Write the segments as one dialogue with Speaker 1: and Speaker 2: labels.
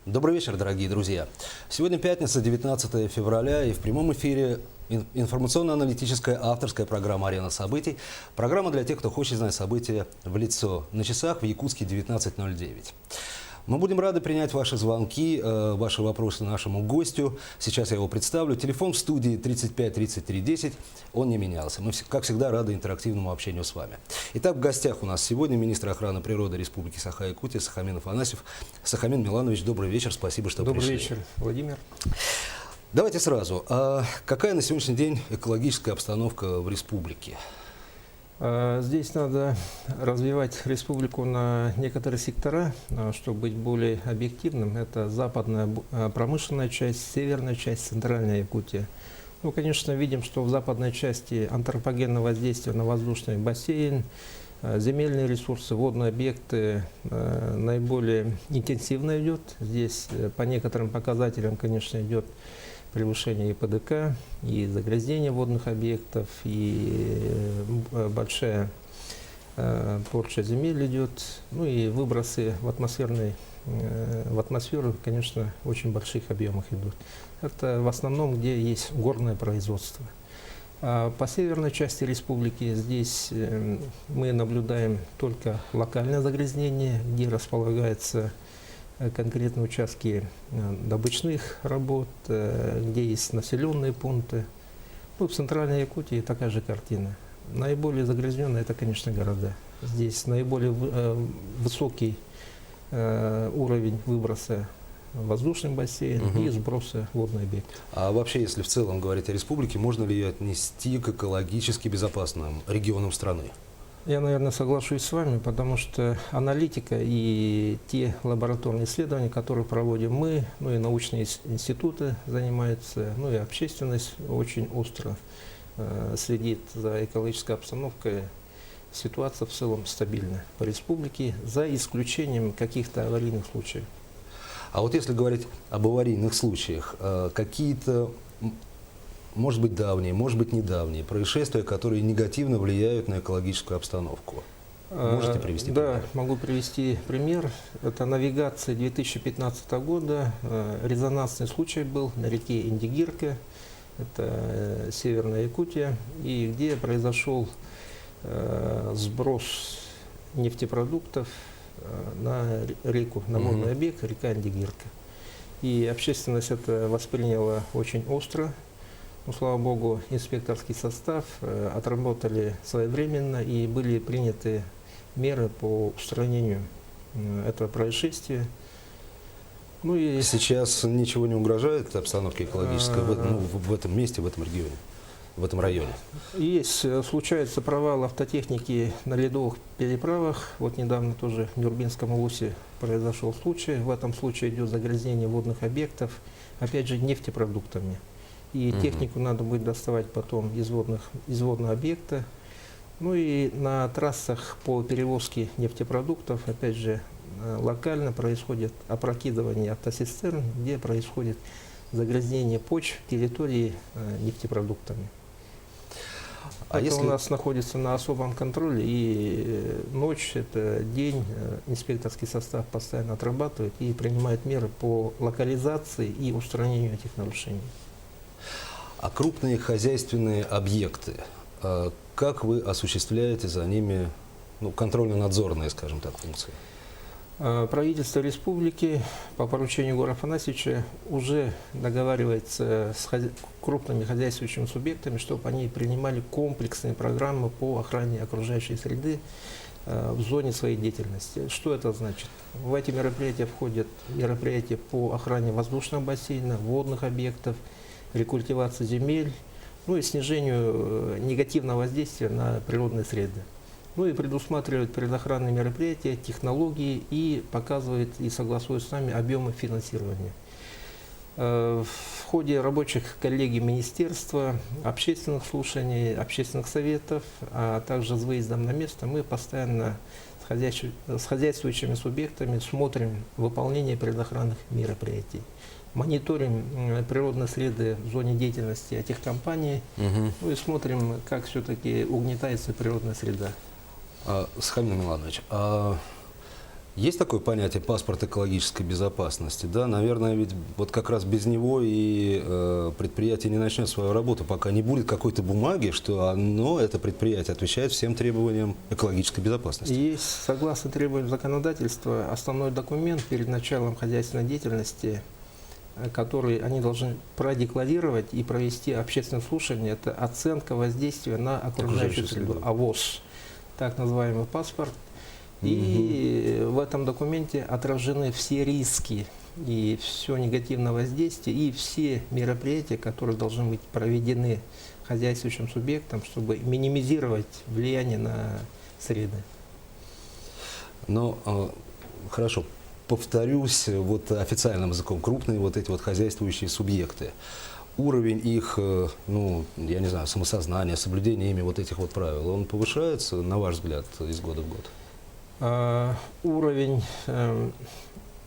Speaker 1: Добрый вечер, дорогие друзья. Сегодня пятница, 19 февраля, и в прямом эфире информационно-аналитическая авторская программа «Арена событий». Программа для тех, кто хочет знать события в лицо. На часах в Якутске 19:09. Мы будем рады принять ваши звонки, ваши вопросы нашему гостю. Сейчас я его представлю. Телефон в студии 35 33 10. Он не менялся. Мы, как всегда, рады интерактивному общению с вами. Итак, в гостях у нас сегодня министр охраны природы Республики Саха-Якутия Сахамин Афанасьев. Сахамин Миланович, добрый вечер. Спасибо, что пришли.
Speaker 2: Добрый вечер, Владимир.
Speaker 1: Давайте сразу. Какая на сегодняшний день экологическая обстановка в республике?
Speaker 2: Здесь надо развивать республику на некоторые сектора, чтобы быть более объективным. Это западная промышленная часть, северная часть, центральная Якутия. Ну, конечно, видим, что в западной части антропогенное воздействие на воздушный бассейн, земельные ресурсы, водные объекты наиболее интенсивно идет. Здесь по некоторым показателям, конечно, идет превышение и ПДК, и загрязнение водных объектов, и большая порча земель идет, ну и выбросы в атмосферу, конечно, в очень больших объемах идут. Это в основном, где есть горное производство. А по северной части республики здесь мы наблюдаем только локальное загрязнение, где располагается конкретные участки добычных работ, где есть населенные пункты. Ну, в центральной Якутии такая же картина. Наиболее загрязненные это, конечно, города. Здесь наиболее высокий уровень выброса в воздушный бассейн и сброса в водный объект.
Speaker 1: А вообще, если в целом говорить о республике, можно ли ее отнести к экологически безопасным регионам страны?
Speaker 2: Я, наверное, соглашусь с вами, потому что аналитика и те лабораторные исследования, которые проводим мы, ну и научные институты занимаются, ну и общественность очень остро следит за экологической обстановкой. Ситуация в целом стабильна по республике, за исключением каких-то аварийных случаев.
Speaker 1: А вот если говорить об аварийных случаях, какие-то, может быть, давние, может быть, недавние происшествия, которые негативно влияют на экологическую обстановку? Можете привести пример?
Speaker 2: Да, могу привести пример. Это навигация 2015 года. Резонансный случай был на реке Индигирка, это Северная Якутия, и где произошел сброс нефтепродуктов на реку, на водный объект, река Индигирка. И общественность это восприняла очень остро. Ну, слава богу, инспекторский состав отработали своевременно и были приняты меры по устранению этого происшествия. Ну, и
Speaker 1: сейчас ничего не угрожает обстановке экологической в этом месте, в этом регионе, в этом районе?
Speaker 2: Есть, случаются провалы автотехники на ледовых переправах. Вот недавно тоже в Нюрбинском улусе произошел случай. В этом случае идет загрязнение водных объектов, опять же, нефтепродуктами. И технику надо будет доставать потом из водного объекта. Ну и на трассах по перевозке нефтепродуктов, опять же, локально происходит опрокидывание автоцистерн, где происходит загрязнение почв территории нефтепродуктами. Это у нас находится на особом контроле, и ночь, это день, инспекторский состав постоянно отрабатывает и принимает меры по локализации и устранению этих нарушений.
Speaker 1: А крупные хозяйственные объекты, как вы осуществляете за ними контрольно-надзорные, скажем так, функции?
Speaker 2: Правительство республики по поручению Егора Афанасьевича уже договаривается с крупными хозяйствующими субъектами, чтобы они принимали комплексные программы по охране окружающей среды в зоне своей деятельности. Что это значит? В эти мероприятия входят мероприятия по охране воздушного бассейна, водных объектов, рекультивации земель, ну и снижению негативного воздействия на природные среды. Ну и предусматривает предохранные мероприятия, технологии и показывает и согласует с нами объемы финансирования. В ходе рабочих коллегий министерства, общественных слушаний, общественных советов, а также с выездом на место мы постоянно с хозяйствующими субъектами смотрим выполнение предохранных мероприятий. Мониторим природные среды в зоне деятельности этих компаний, ну и смотрим, как все-таки угнетается природная среда.
Speaker 1: Сахамин Миланович, Есть такое понятие паспорт экологической безопасности, да? Наверное, ведь вот как раз без него и предприятие не начнет свою работу, пока не будет какой-то бумаги, что это предприятие отвечает всем требованиям экологической безопасности.
Speaker 2: Есть, согласно требованиям законодательства, основной документ перед началом хозяйственной деятельности, который они должны продекларировать и провести общественное слушание, это оценка воздействия на окружающую среду, АВОС, так называемый паспорт. И в этом документе отражены все риски и все негативное воздействие, и все мероприятия, которые должны быть проведены хозяйствующим субъектом, чтобы минимизировать влияние на среды.
Speaker 1: Но хорошо, повторюсь, вот официальным языком, крупные вот эти вот хозяйствующие субъекты, уровень их, ну, я не знаю, самосознания, соблюдения ими вот этих вот правил, он повышается, на ваш взгляд, из года в год?
Speaker 2: Уровень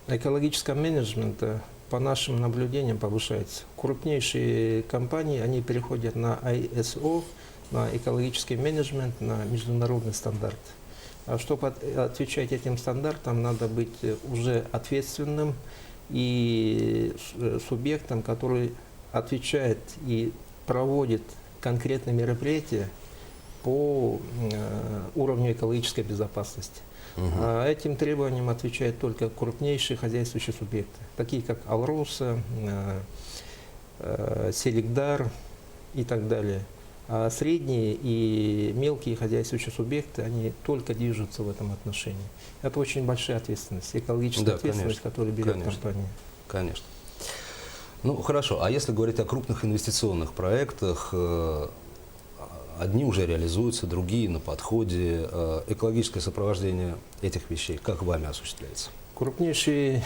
Speaker 2: экологического менеджмента по нашим наблюдениям повышается. Крупнейшие компании, они переходят на ISO, на экологический менеджмент, на международный стандарт. А чтобы отвечать этим стандартам, надо быть уже ответственным и субъектом, который отвечает и проводит конкретные мероприятия по уровню экологической безопасности. Этим требованиям отвечают только крупнейшие хозяйствующие субъекты, такие как Алроса, Селигдар и так далее. А средние и мелкие хозяйствующие субъекты, они только движутся в этом отношении. Это очень большая ответственность, экологическая ответственность, которую берет компания.
Speaker 1: Конечно. Ну, хорошо. А если говорить о крупных инвестиционных проектах, одни уже реализуются, другие на подходе. Экологическое сопровождение этих вещей как вами осуществляется?
Speaker 2: Крупнейшие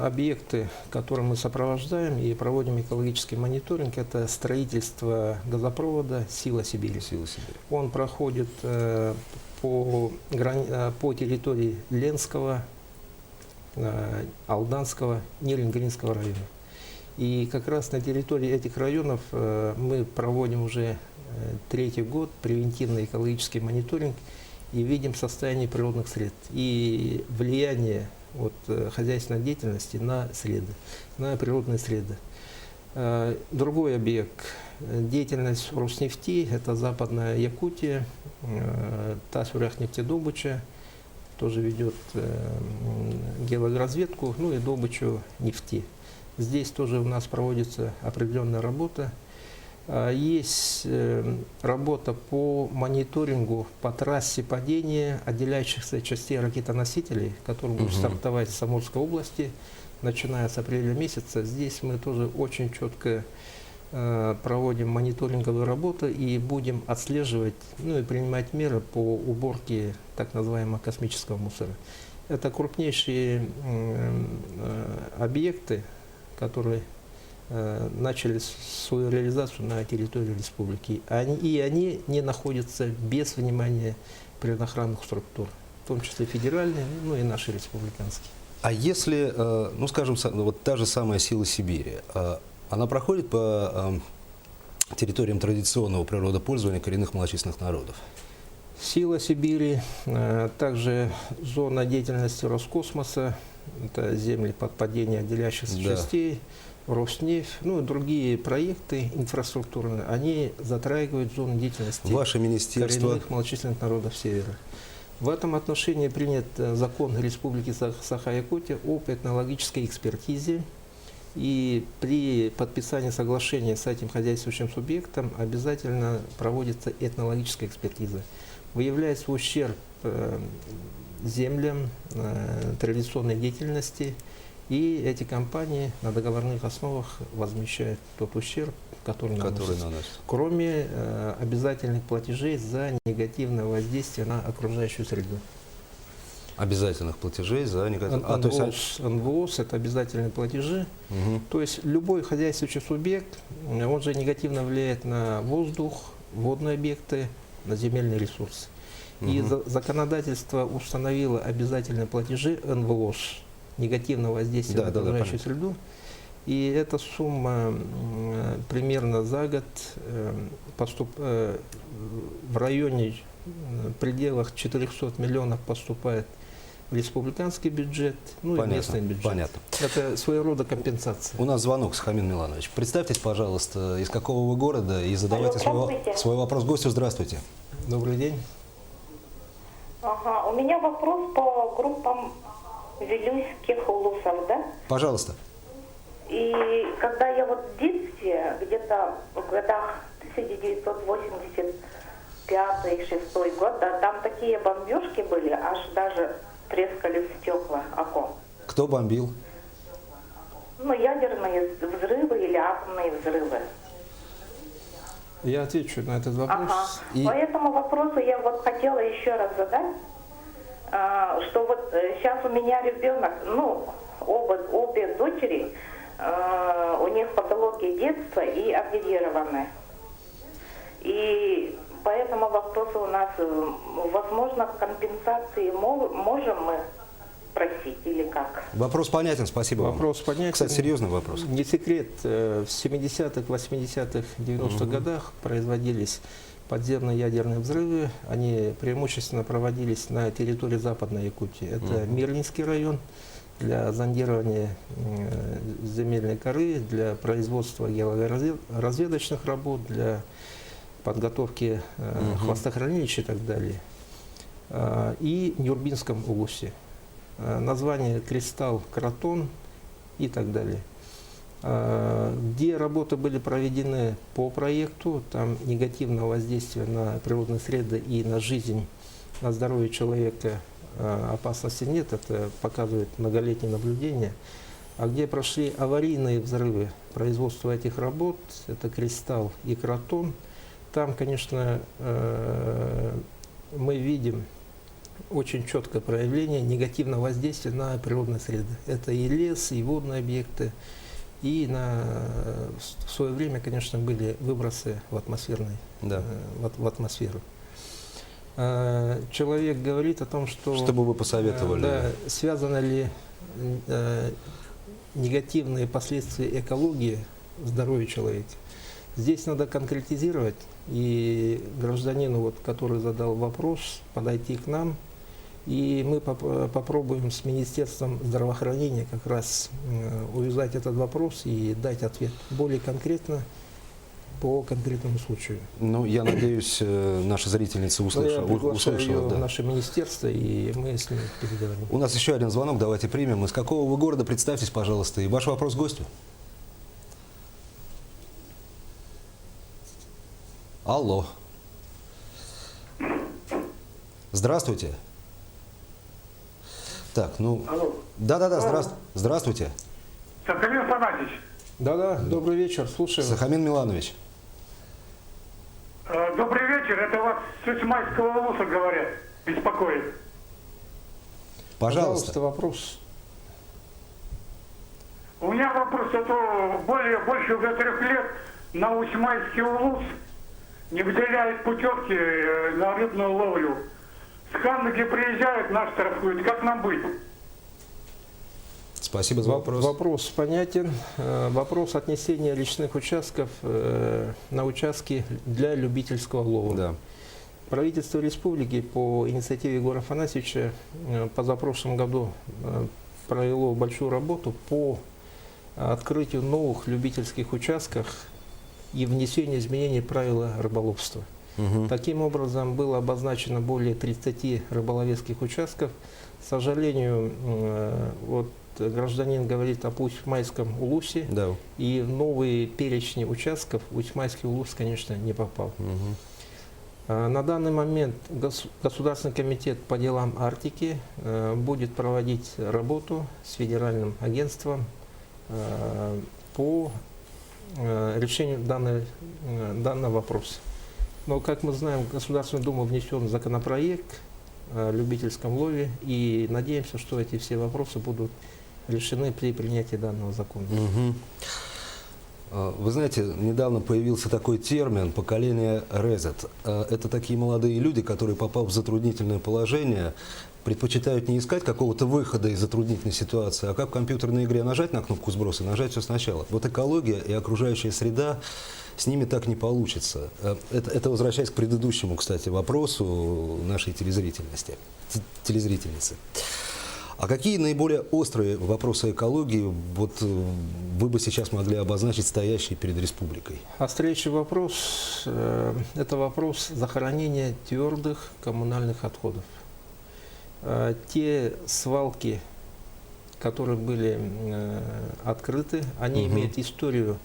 Speaker 2: объекты, которые мы сопровождаем и проводим экологический мониторинг, это строительство газопровода «Сила Сибири». Он проходит по территории Ленского, Алданского, Нерюнгринского района. И как раз на территории этих районов мы проводим уже третий год превентивный экологический мониторинг и видим состояние природных сред и влияние хозяйственной деятельности на среды, на природные среды. Другой объект – деятельность Роснефти, это Западная Якутия, Тасуряхнефтедобыча, тоже ведет геологоразведку, ну и добычу нефти. Здесь тоже у нас проводится определенная работа. Есть работа по мониторингу по трассе падения отделяющихся частей ракетоносителей, которые будут стартовать в Самурской области, начиная с апреля месяца. Здесь мы тоже очень четко проводим мониторинговую работу и будем отслеживать, ну и принимать меры по уборке так называемого космического мусора. Это крупнейшие объекты, которые начали свою реализацию на территории республики. И они не находятся без внимания природоохранных структур, в том числе федеральные, ну и наши республиканские.
Speaker 1: А если, ну скажем, вот та же самая «Сила Сибири», она проходит по территориям традиционного природопользования коренных малочисленных народов?
Speaker 2: «Сила Сибири», также зона деятельности Роскосмоса, это земли под падение отделяющихся частей, Роснефть, ну и другие проекты инфраструктурные, они затрагивают зону деятельности
Speaker 1: Ваше министерство
Speaker 2: коренных малочисленных народов Севера. В этом отношении принят закон Республики Саха-Якутия об этнологической экспертизе. И при подписании соглашения с этим хозяйствующим субъектом обязательно проводится этнологическая экспертиза. Выявляется ущерб землям, традиционной деятельности, и эти компании на договорных основах возмещают тот ущерб, который наносится, кроме обязательных платежей за негативное воздействие на окружающую среду.
Speaker 1: Обязательных платежей за негативное
Speaker 2: НВОС – это обязательные платежи. То есть любой хозяйствующий субъект, он же негативно влияет на воздух, водные объекты, на земельные ресурсы. И законодательство установило обязательные платежи НВОС, негативного воздействия на окружающую среду. И эта сумма примерно за год в районе, в пределах 400 миллионов поступает в республиканский бюджет, ну и местный бюджет.
Speaker 1: Понятно.
Speaker 2: Это своего рода компенсация.
Speaker 1: У нас звонок, Сахамин Миланович. Представьтесь, пожалуйста, из какого вы города и задавайте свой вопрос гостю. Здравствуйте.
Speaker 2: Добрый день.
Speaker 3: Ага, у меня вопрос по группам вилюйских улусов, да?
Speaker 1: Пожалуйста.
Speaker 3: И когда я вот в детстве, где-то в годах 1985-6 год, да, там такие бомбежки были, аж даже трескали стекла окон.
Speaker 1: Кто бомбил?
Speaker 3: Ну, ядерные взрывы или атомные взрывы.
Speaker 2: Я отвечу на этот вопрос.
Speaker 3: Ага. По этому вопросу я вот хотела еще раз задать, что вот сейчас у меня ребенок, ну, обе дочери, у них патология детства и объединированы. И по этому вопросу у нас, возможно, компенсации можем мы просить или как?
Speaker 1: Вопрос понятен, спасибо вам.
Speaker 2: Вопрос понятен.
Speaker 1: Кстати, серьезный вопрос.
Speaker 2: Не секрет, в 70-х, 80-х, 90-х годах производились подземные ядерные взрывы. Они преимущественно проводились на территории Западной Якутии. Это Мирлинский район для зондирования земельной коры, для производства геологоразведочных работ, для подготовки хвостохранилищ и так далее. И Нюрбинском улусе. Название «Кристалл», «Кротон» и так далее. Где работы были проведены по проекту, там негативного воздействия на природные среды и на жизнь, на здоровье человека опасности нет, это показывает многолетнее наблюдение. А где прошли аварийные взрывы производства этих работ, это «Кристалл» и «Кротон», там, конечно, мы видим очень четкое проявление негативного воздействия на природные среды. Это и лес, и водные объекты, и в свое время, конечно, были выбросы в атмосферу. Человек говорит о том, что...
Speaker 1: Что бы вы посоветовали?
Speaker 2: Да, связаны ли негативные последствия экологии в здоровье человека. Здесь надо конкретизировать, и гражданину, вот, который задал вопрос, подойти к нам, и мы попробуем с Министерством здравоохранения как раз увязать этот вопрос и дать ответ более конкретно по конкретному случаю.
Speaker 1: Ну, я надеюсь, наши зрительницы
Speaker 2: Я приглашаю
Speaker 1: услышат.
Speaker 2: в наше министерство, и мы с ними переговорим.
Speaker 1: У нас еще один звонок, давайте примем. Из какого вы города? Представьтесь, пожалуйста, и ваш вопрос гостю. Алло. Здравствуйте. Так, ну...
Speaker 4: Алло.
Speaker 1: Да-да-да, здравствуйте.
Speaker 4: Сахамин Афанасьевич,
Speaker 2: Да-да, добрый вечер, слушаю.
Speaker 1: Сахамин Миланович.
Speaker 4: добрый вечер, это вас с Исмайского улуса говорят, беспокоит.
Speaker 1: Пожалуйста.
Speaker 2: Вопрос.
Speaker 4: У меня вопрос, это больше уже 3 лет на Усмайский улус не выделяют путевки на рыбную ловлю. С Ханныги приезжают, нас штрафуют. Как нам быть?
Speaker 1: Спасибо за вопрос.
Speaker 2: Вопрос понятен. Вопрос отнесения личных участков на участки для любительского лова.
Speaker 1: Да.
Speaker 2: Правительство республики по инициативе Егора Афанасьевича позапрошлом году провело большую работу по открытию новых любительских участков и внесению изменений в правила рыболовства. Таким образом, было обозначено более 30 рыболовецких участков. К сожалению, вот гражданин говорит об Усть-Майском улусе,
Speaker 1: Да.
Speaker 2: и в новые перечни участков Усть-Майский улус, конечно, не попал. На данный момент Государственный комитет по делам Арктики будет проводить работу с федеральным агентством по решению данного вопроса. Но, как мы знаем, в Государственную Думу внесен законопроект о любительском лове, и надеемся, что эти все вопросы будут решены при принятии данного закона.
Speaker 1: Вы знаете, недавно появился такой термин «поколение Резет». Это такие молодые люди, которые, попав в затруднительное положение, предпочитают не искать какого-то выхода из затруднительной ситуации, а как в компьютерной игре нажать на кнопку сброса и нажать все сначала. Вот экология и окружающая среда, с ними так не получится. Это возвращаясь к предыдущему, кстати, вопросу нашей телезрительницы. А какие наиболее острые вопросы экологии вы бы сейчас могли обозначить, стоящие перед республикой?
Speaker 2: Острейший вопрос – это вопрос захоронения твердых коммунальных отходов. Те свалки, которые были открыты, они имеют историю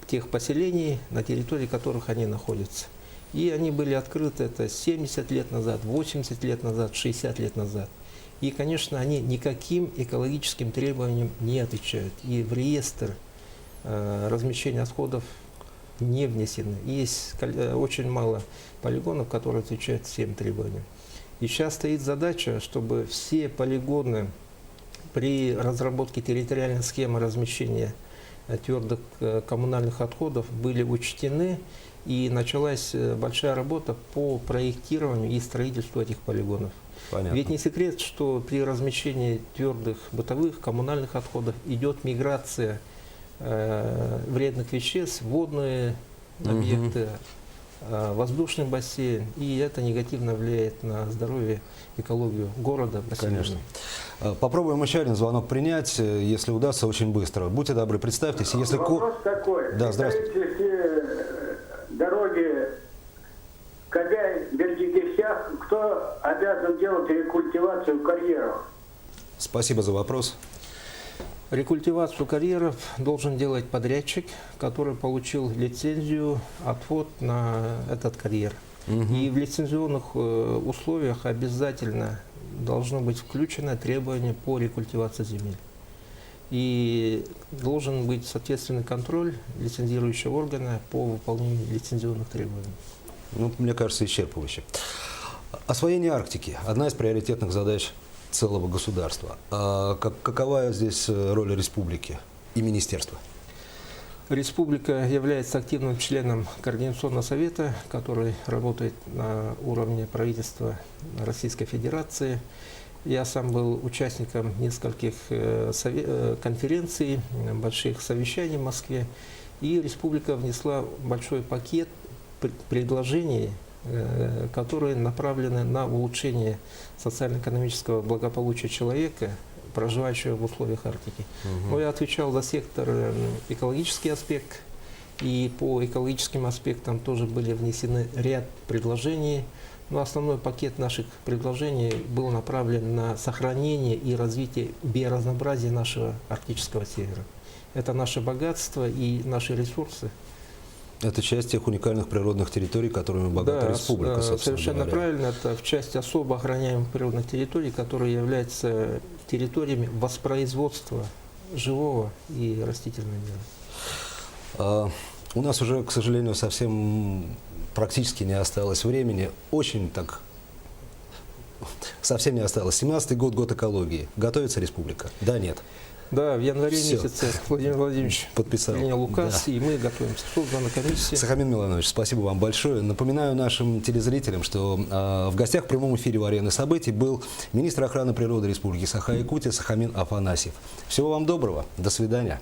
Speaker 2: тех поселений, на территории которых они находятся. И они были открыты это 70 лет назад, 80 лет назад, 60 лет назад. И, конечно, они никаким экологическим требованиям не отвечают. И в реестр размещения отходов не внесены. Есть очень мало полигонов, которые отвечают всем требованиям. И сейчас стоит задача, чтобы все полигоны при разработке территориальной схемы размещения твердых коммунальных отходов были учтены, и началась большая работа по проектированию и строительству этих полигонов.
Speaker 1: Понятно.
Speaker 2: Ведь не секрет, что при размещении твердых бытовых коммунальных отходов идет миграция вредных веществ, водные объекты, воздушный бассейн, и это негативно влияет на здоровье, экологию города.
Speaker 1: Конечно. Попробуем еще один звонок принять, если удастся, очень быстро. Будьте добры, представьтесь. Если
Speaker 5: Вопрос такой.
Speaker 1: Да, здравствуйте.
Speaker 5: Дороги Кобяй-Бердикисяк, кто обязан делать рекультивацию карьеров?
Speaker 1: Спасибо за вопрос.
Speaker 2: Рекультивацию карьеров должен делать подрядчик, который получил лицензию, отвод на этот карьер. И в лицензионных условиях обязательно должно быть включено требование по рекультивации земель. И должен быть соответственный контроль лицензирующего органа по выполнению лицензионных требований.
Speaker 1: Ну, мне кажется, исчерпывающе. Освоение Арктики – одна из приоритетных задач целого государства. А какова здесь роль республики и министерства?
Speaker 2: Республика является активным членом Координационного совета, который работает на уровне правительства Российской Федерации. Я сам был участником нескольких конференций, больших совещаний в Москве. И республика внесла большой пакет предложений, которые направлены на улучшение социально-экономического благополучия человека, проживающего в условиях Арктики. Но я отвечал за сектор экологический аспект, и по экологическим аспектам тоже были внесены ряд предложений. Но основной пакет наших предложений был направлен на сохранение и развитие биоразнообразия нашего арктического севера. Это наше богатство и наши ресурсы.
Speaker 1: Это часть тех уникальных природных территорий, которыми богата республика, собственно
Speaker 2: совершенно
Speaker 1: говоря.
Speaker 2: правильно. Это в части особо охраняемых природных территорий, которые являются территориями воспроизводства живого и растительного мира.
Speaker 1: У нас уже, к сожалению, совсем практически не осталось времени. Совсем не осталось. 17-й год, год экологии. Готовится республика? Да, нет?
Speaker 2: Да, в январе
Speaker 1: Всё.
Speaker 2: месяце Владимир Владимирович
Speaker 1: Подписал.
Speaker 2: принял указ,
Speaker 1: Да.
Speaker 2: и мы готовимся. Создана комиссия.
Speaker 1: Сахамин Миланович, спасибо вам большое. Напоминаю нашим телезрителям, что в гостях в прямом эфире в «Арене событий» был министр охраны природы Республики Саха-Якутия Сахамин Афанасьев. Всего вам доброго. До свидания.